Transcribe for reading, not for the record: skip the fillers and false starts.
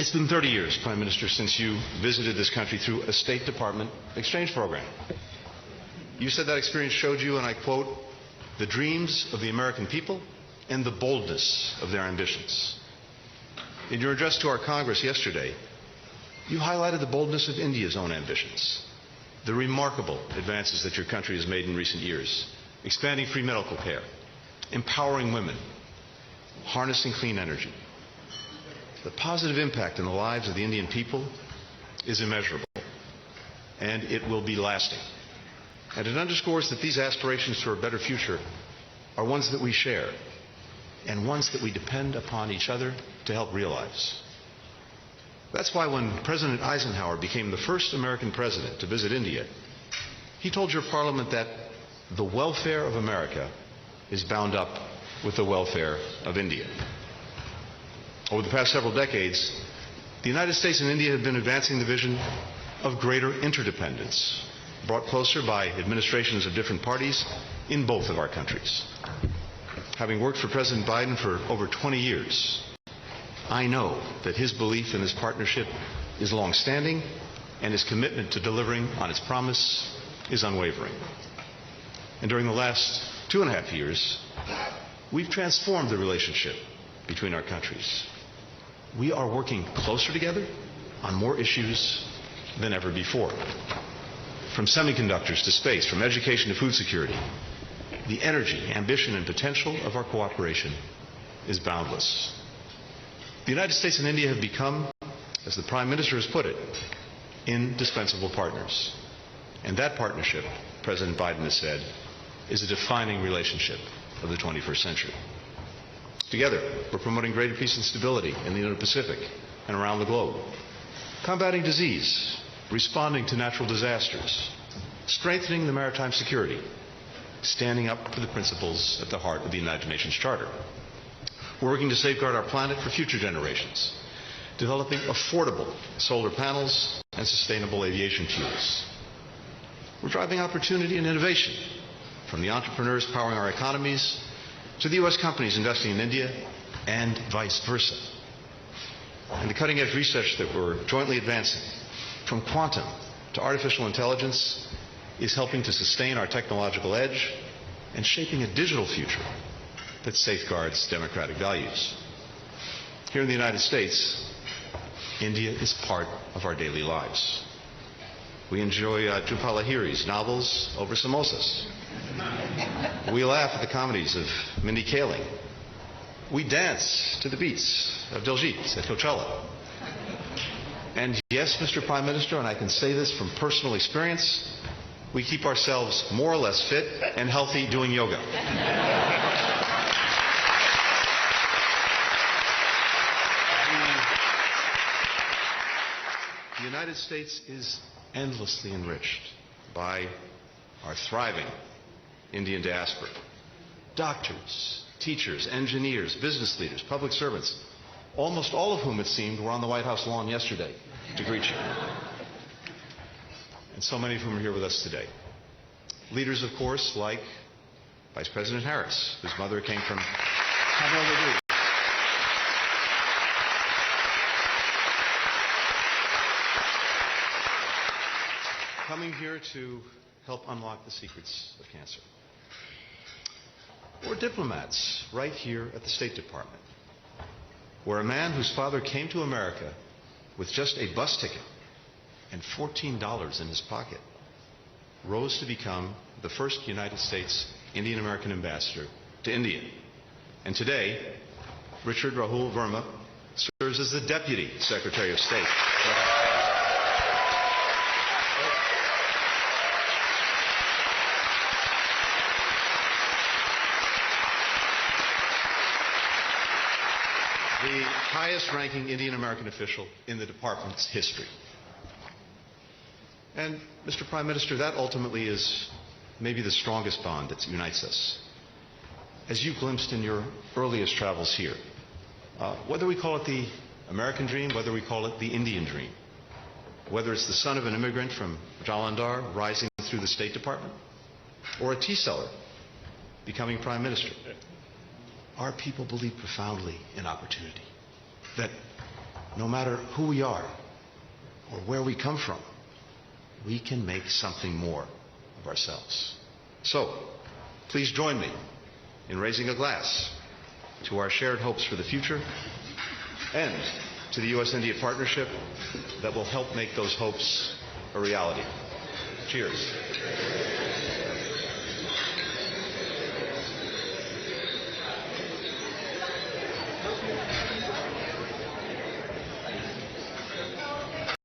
It's been 30 years, Prime Minister, since you visited this country through a State Department exchange program. You said that experience showed you, and I quote, the dreams of the American people and the boldness of their ambitions. In your address to our Congress yesterday, you highlighted the boldness of India's own ambitions, the remarkable advances that your country has made in recent years, expanding free medical care, empowering women, harnessing clean energy. The positive impact in the lives of the Indian people is immeasurable, and it will be lasting. And it underscores that these aspirations for a better future are ones that we share, and ones that we depend upon each other to help realize. That's why when President Eisenhower became the first American president to visit India, he told your parliament that the welfare of America is bound up with the welfare of India. Over the past several decades, the United States and India have been advancing the vision of greater interdependence, brought closer by administrations of different parties in both of our countries. Having worked for President Biden for over 20 years, I know that his belief in this partnership is long-standing, and his commitment to delivering on its promise is unwavering. And during the last 2.5 years, we've transformed the relationship between our countries. We are working closer together on more issues than ever before. From semiconductors to space, from education to food security, the energy, ambition, and potential of our cooperation is boundless. The United States and India have become, as the Prime Minister has put it, indispensable partners. And that partnership, President Biden has said, is a defining relationship of the 21st century. Together, we're promoting greater peace and stability in the Indo-Pacific and around the globe, combating disease, responding to natural disasters, strengthening the maritime security, standing up for the principles at the heart of the United Nations Charter. We're working to safeguard our planet for future generations, developing affordable solar panels and sustainable aviation fuels. We're driving opportunity and innovation, from the entrepreneurs powering our economies to the U.S. companies investing in India and vice versa. And the cutting-edge research that we're jointly advancing, from quantum to artificial intelligence, is helping to sustain our technological edge and shaping a digital future that safeguards democratic values. Here in the United States, India is part of our daily lives. We enjoy Jhumpa Lahiri's novels over samosas. We laugh at the comedies of Mindy Kaling. We dance to the beats of Diljit at Coachella. And yes, Mr. Prime Minister, and I can say this from personal experience, we keep ourselves more or less fit and healthy doing yoga. The United States is endlessly enriched by our thriving Indian diaspora. Doctors, teachers, engineers, business leaders, public servants, almost all of whom, it seemed, were on the White House lawn yesterday to greet you. And so many of whom are here with us today. Leaders, of course, like Vice President Harris, whose mother came from Honolulu. Coming here to help unlock the secrets of cancer. Or diplomats right here at the State Department, where a man whose father came to America with just a bus ticket and $14 in his pocket rose to become the first United States Indian American ambassador to India. And today, Richard Rahul Verma serves as the Deputy Secretary of State. The highest-ranking Indian American official in the department's history. And, Mr. Prime Minister, that ultimately is maybe the strongest bond that unites us. As you glimpsed in your earliest travels here, whether we call it the American dream, whether we call it the Indian dream, whether it's the son of an immigrant from Jalandhar rising through the State Department, or a tea seller becoming Prime Minister, our people believe profoundly in opportunity, that no matter who we are or where we come from, we can make something more of ourselves. So, please join me in raising a glass to our shared hopes for the future and to the U.S.-India partnership that will help make those hopes a reality. Cheers.